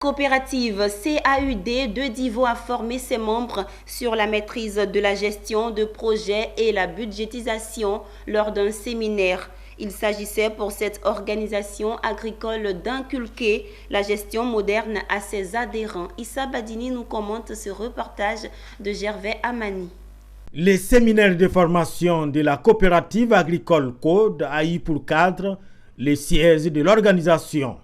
Coopérative CAUD de Divo a formé ses membres sur la maîtrise de la gestion de projets et la budgétisation lors d'un séminaire. Il s'agissait pour cette organisation agricole d'inculquer la gestion moderne à ses adhérents. Issa Badini nous commente ce reportage de Gervais Amani. Les séminaires de formation de la coopérative agricole Code a eu pour cadre les sièges de l'organisation.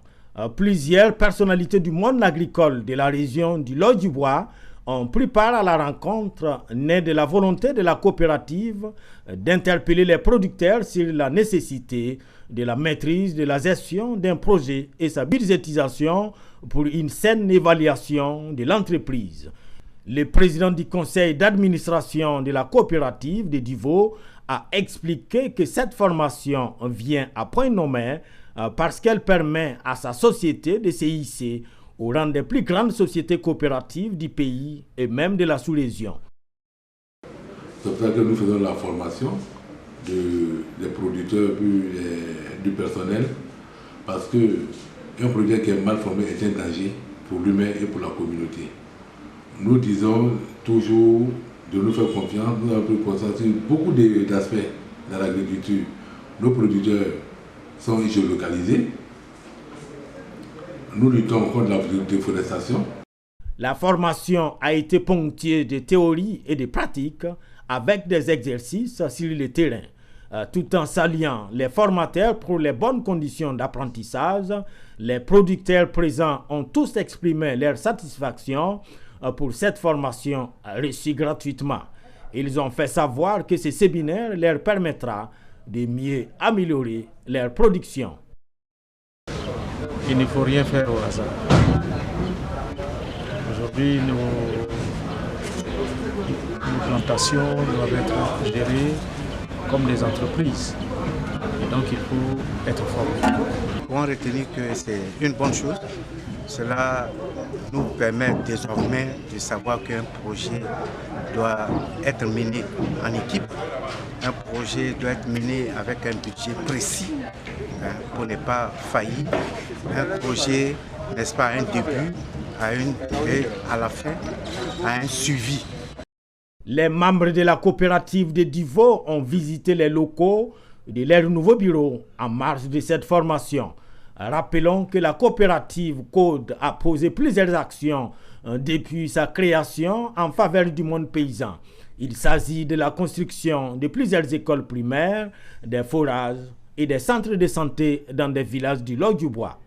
Plusieurs personnalités du monde agricole de la région du Lot-du-Bois ont pris part à la rencontre née de la volonté de la coopérative d'interpeller les producteurs sur la nécessité de la maîtrise de la gestion d'un projet et sa budgétisation pour une saine évaluation de l'entreprise. Le président du conseil d'administration de la coopérative de Divo a expliqué que cette formation vient à point nommé parce qu'elle permet à sa société de se hisser au rang des plus grandes sociétés coopératives du pays et même de la sous-région. C'est pour ça que nous faisons la formation des producteurs et du personnel, parce qu'un projet qui est mal formé est un danger pour l'humain et pour la communauté. Nous disons toujours de nous faire confiance. Nous avons pris conscience sur beaucoup d'aspects dans l'agriculture. Nos producteurs sont géolocalisés. Nous luttons contre la déforestation. La formation a été ponctuée de théories et de pratiques avec des exercices sur le terrain. Tout en saluant les formateurs pour les bonnes conditions d'apprentissage, les producteurs présents ont tous exprimé leur satisfaction pour cette formation reçue gratuitement. Ils ont fait savoir que ce séminaire leur permettra de mieux améliorer leur production. Il ne faut rien faire au hasard. Aujourd'hui, nos plantations doivent être gérées comme des entreprises. Et donc, il faut être formé. Nous pouvons retenir que c'est une bonne chose. Cela nous permet désormais de savoir qu'un projet doit être mené en équipe. Un projet doit être mené avec un budget précis pour ne pas faillir. Un projet, n'est-ce pas, un début et à la fin, à un suivi. Les membres de la coopérative de Divo ont visité les locaux de leur nouveau bureau en marge de cette formation. Rappelons que la coopérative Code a posé plusieurs actions depuis sa création en faveur du monde paysan. Il s'agit de la construction de plusieurs écoles primaires, des forages et des centres de santé dans des villages du Lot-du-Bois.